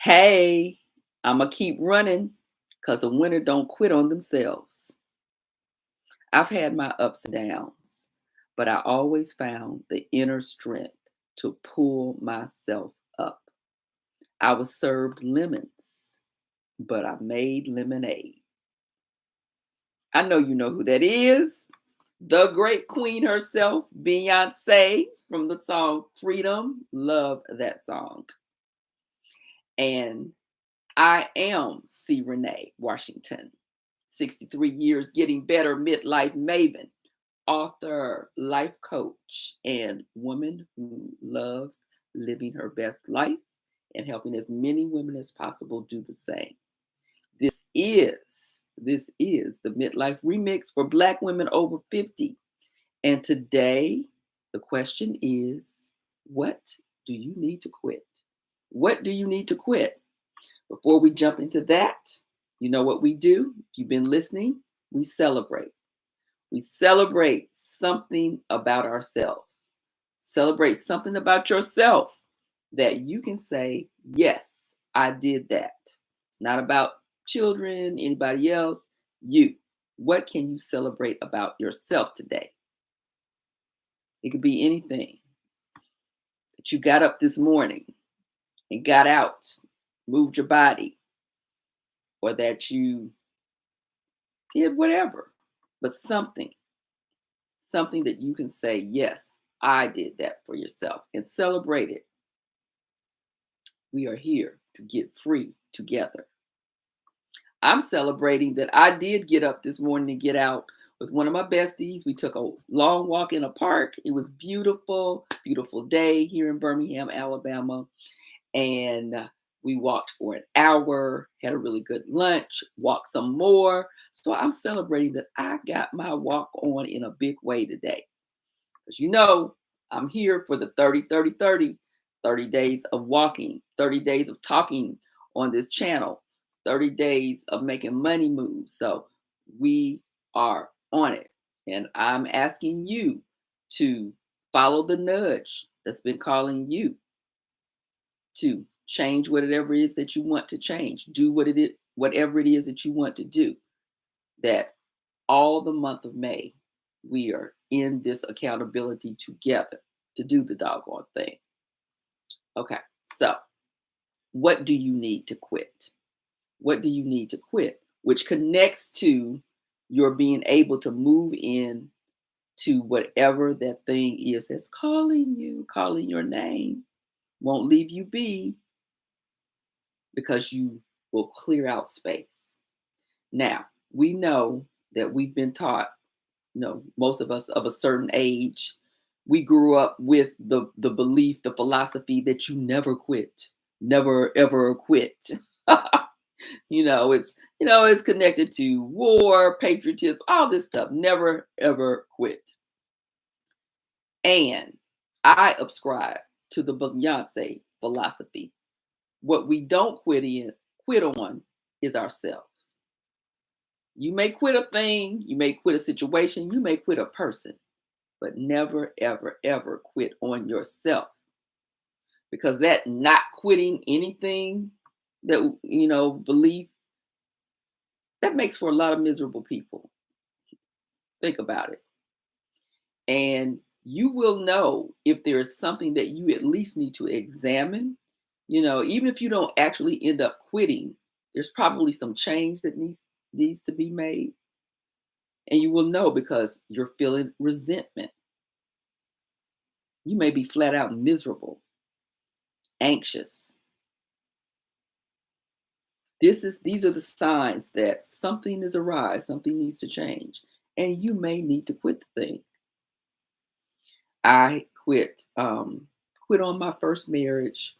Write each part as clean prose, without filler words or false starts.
Hey, I'ma keep running because a winner don't quit on themselves. I've had my ups and downs, but I always found the inner strength to pull myself up. I was served lemons, but I made lemonade. I know you know who that is. The great queen herself, Beyonce, from the song Freedom. Love that song. And I am c.René Washington, 63 years getting better midlife maven, author, life coach, and woman who loves living her best life and helping as many women as possible do the same. This is the midlife remix for Black women over 50. And today the question is, what do you need to quit? What do you need to quit? Before we jump into that, you know what we do? If you've been listening, we celebrate. We celebrate something about ourselves. Celebrate something about yourself that you can say, yes, I did that. It's not about children, anybody else, you. What can you celebrate about yourself today? It could be anything that you got up this morning and got out, moved your body, or that you did whatever, but something that you can say, yes, I did that for yourself and celebrate it. We are here to get free together. I'm celebrating that I did get up this morning and get out with one of my besties. We took a long walk in a park. It was beautiful, beautiful day here in Birmingham, Alabama. And we walked for an hour, had a really good lunch, walked some more. So I'm celebrating that I got my walk on in a big way today. Because you know, I'm here for the 30, 30, 30, 30 days of walking, 30 days of talking on this channel, 30 days of making money moves. So we are on it. And I'm asking you to follow the nudge that's been calling you to change whatever it is that you want to change. Do whatever it is that you want to do. That all the month of May, we are in this accountability together to do the doggone thing. Okay, so what do you need to quit? What do you need to quit? Which connects to your being able to move in to whatever that thing is that's calling you, calling your name, won't leave you be because you will clear out space. Now, we know that we've been taught, most of us of a certain age, we grew up with the belief, the philosophy that you never quit, never ever quit. It's connected to war, patriotism, all this stuff. Never ever quit. And I subscribe to the Beyonce philosophy. What we don't quit on is ourselves. You may quit a thing, you may quit a situation, you may quit a person, but never, ever, ever quit on yourself. Because that not quitting anything, that belief, that makes for a lot of miserable people. Think about it. And you will know if there is something that you at least need to examine. Even if you don't actually end up quitting, there's probably some change that needs to be made. And you will know because you're feeling resentment. You may be flat out miserable, anxious. These are the signs that something is awry, something needs to change, and you may need to quit the thing. I quit on my first marriage,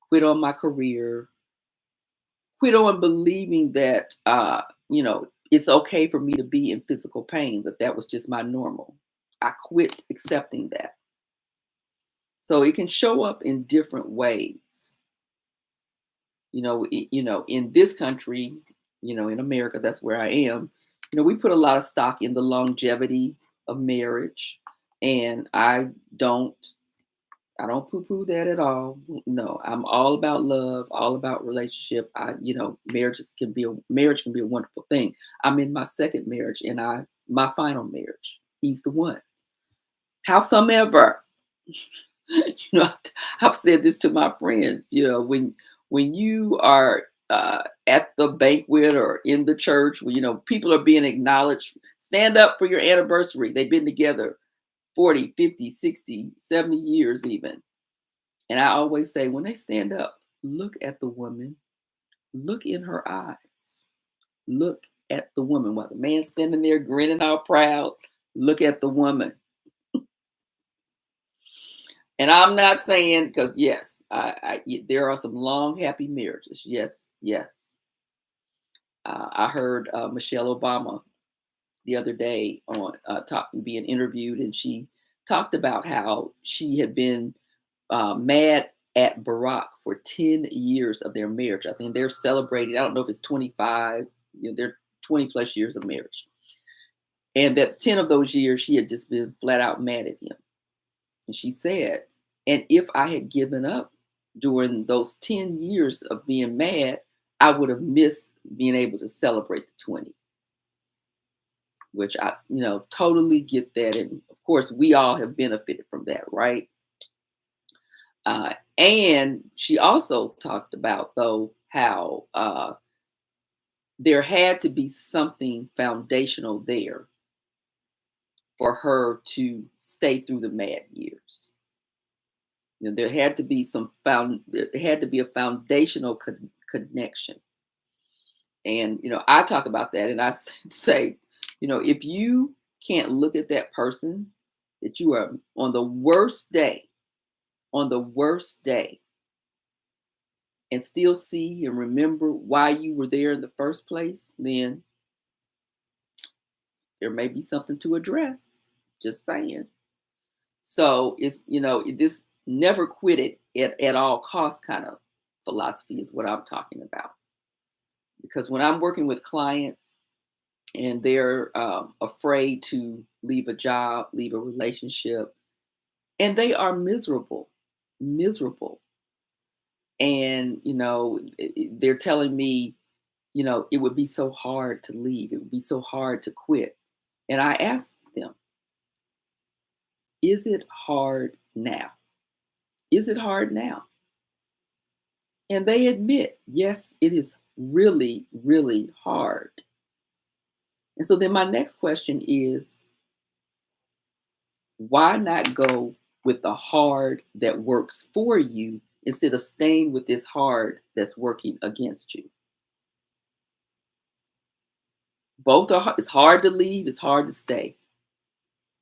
quit on my career, quit on believing that it's okay for me to be in physical pain, that was just my normal. I quit accepting that. So it can show up in different ways. In this country, in America, that's where I am. We put a lot of stock in the longevity of marriage, and I don't I don't poo-poo that at all. No, I'm all about love, all about relationship. Marriage can be a wonderful thing. I'm in my second marriage and my final marriage. He's the one. Howsomever, you know, I've said this to my friends, when you are at the banquet or in the church, where people are being acknowledged, stand up for your anniversary. They've been together 40, 50, 60, 70 years even. And I always say, when they stand up, look at the woman, look in her eyes, look at the woman. While the man's standing there grinning all proud, look at the woman. And I'm not saying, because yes, there are some long, happy marriages. Yes, yes. I heard Michelle Obama the other day on being interviewed, and she talked about how she had been mad at Barack for 10 years of their marriage. I think they're celebrating, I don't know if it's 25, they're 20 plus years of marriage. And that 10 of those years, she had just been flat out mad at him. And she said, and if I had given up during those 10 years of being mad, I would have missed being able to celebrate the 20, which I, totally get that. And of course, we all have benefited from that, right? And she also talked about, though, how there had to be something foundational there for her to stay through the mad years. There had to be there had to be a foundational connection. And I talk about that, and I say, if you can't look at that person that you are on the worst day, and still see and remember why you were there in the first place, then there may be something to address. Just saying. So it's, this never quit it at all costs kind of philosophy is what I'm talking about. Because when I'm working with clients and they're afraid to leave a job, leave a relationship, and they are miserable. And, they're telling me, it would be so hard to leave. It would be so hard to quit. And I ask them, is it hard now? Is it hard now? And they admit, yes, it is really, really hard. And so then my next question is, why not go with the hard that works for you instead of staying with this hard that's working against you? Both are, it's hard to leave, it's hard to stay.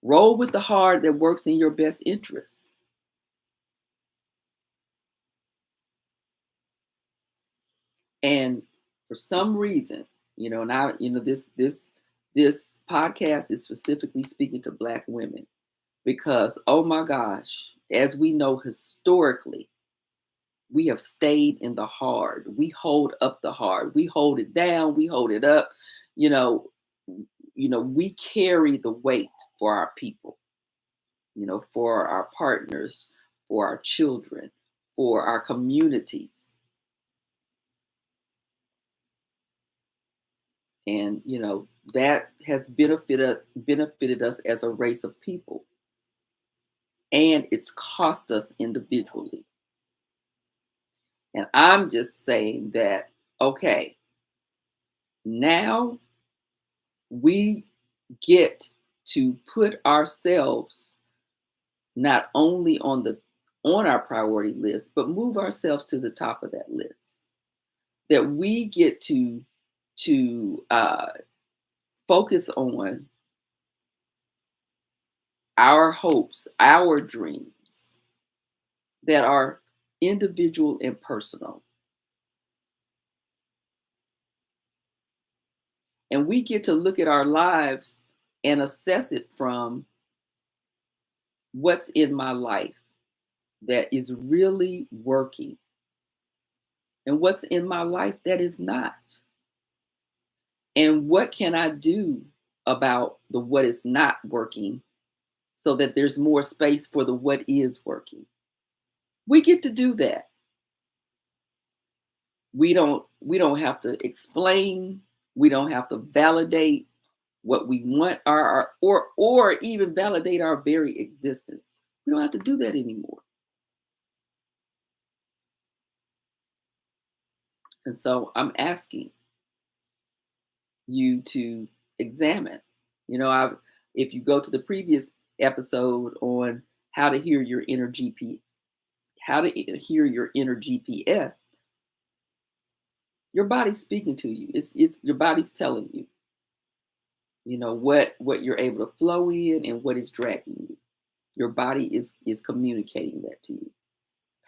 Roll with the hard that works in your best interest. And for some reason, now, this podcast is specifically speaking to Black women because, oh my gosh, as we know historically, we have stayed in the hard. We hold up the hard. We hold it down. We hold it up. You know, we carry the weight for our people, for our partners, for our children, for our communities. And that has benefited us as a race of people, and it's cost us individually. And I'm just saying that, okay, now we get to put ourselves not only on our priority list, but move ourselves to the top of that list. That we get to focus on our hopes, our dreams that are individual and personal. And we get to look at our lives and assess it from what's in my life that is really working and what's in my life that is not. And what can I do about the what is not working so that there's more space for the what is working? We get to do that. We don't have to explain, we don't have to validate what we want or even validate our very existence. We don't have to do that anymore. And so I'm asking you to examine. I if you go to the previous episode on how to hear your inner how to hear your inner GPS, your body's speaking to you. It's your body's telling you, what you're able to flow in and what is dragging you. Your body is communicating that to you.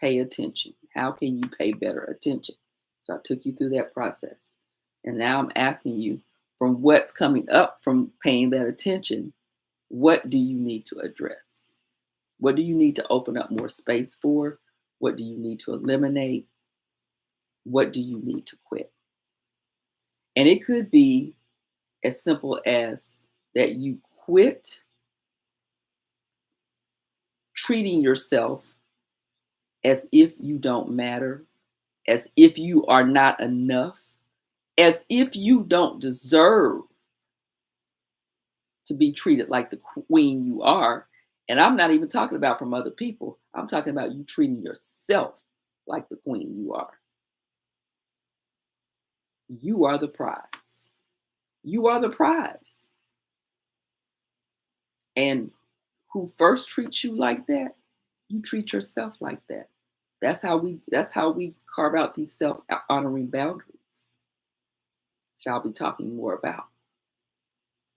Pay attention. How can you pay better attention? So I took you through that process. And now I'm asking you, from what's coming up from paying that attention, what do you need to address? What do you need to open up more space for? What do you need to eliminate? What do you need to quit? And it could be as simple as that you quit treating yourself as if you don't matter, as if you are not enough, as if you don't deserve to be treated like the queen you are. And I'm not even talking about from other people. I'm talking about you treating yourself like the queen you are. You are the prize. You are the prize. And who first treats you like that, you treat yourself like that. That's how we carve out these self-honoring boundaries, which I'll be talking more about.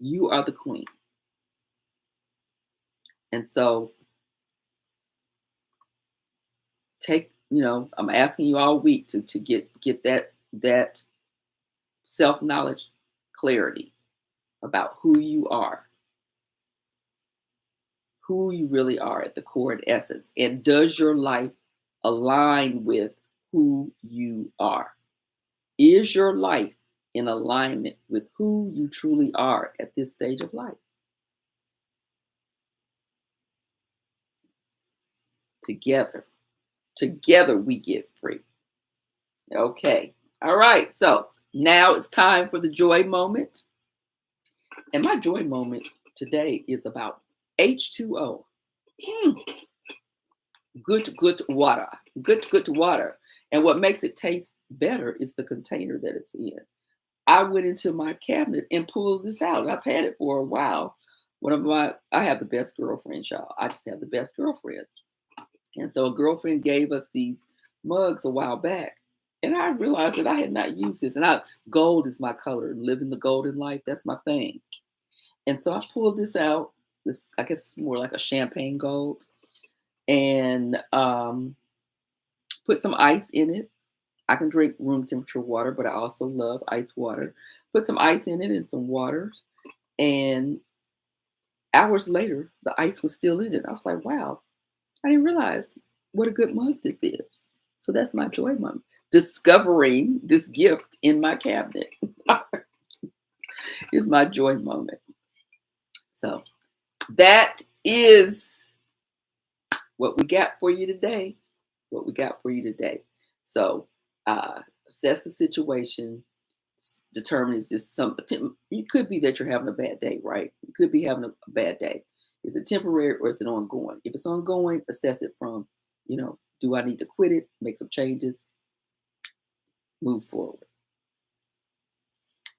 You are the queen. And so I'm asking you all week to get that self-knowledge clarity about who you really are at the core and essence. And does your life align with who you are? Is your life in alignment with who you truly are at this stage of life? Together we get free. Okay. All right. So now it's time for the joy moment. And my joy moment today is about H2O. Mm, good water. Good water. And what makes it taste better is the container that it's in. I went into my cabinet and pulled this out. I've had it for a while. I have the best girlfriends, y'all. I just have the best girlfriends. And so a girlfriend gave us these mugs a while back. And I realized that I had not used this. And gold is my color. Living the golden life, that's my thing. And so I pulled this out. This, I guess it's more like a champagne gold. And put some ice in it. I can drink room temperature water, but I also love ice water. Put some ice in it and some water. And hours later, the ice was still in it. I was like, wow, I didn't realize what a good mug this is. So that's my joy moment. Discovering this gift in my cabinet is my joy moment. So that is what we got for you today. So assess the situation, determine is this something. It could be that you're having a bad day, right? You could be having a bad day. Is it temporary or is it ongoing? If it's ongoing, assess it from, do I need to quit it, make some changes, move forward.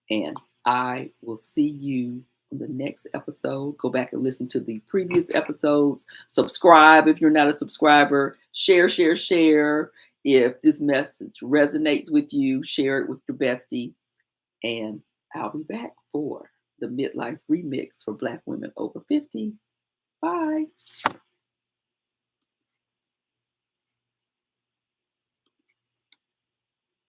And I will see you on the next episode. Go back and listen to the previous episodes. Subscribe if you're not a subscriber. Share. If this message resonates with you, share it with your bestie. And I'll be back for the Midlife Remix for Black women over 50. Bye.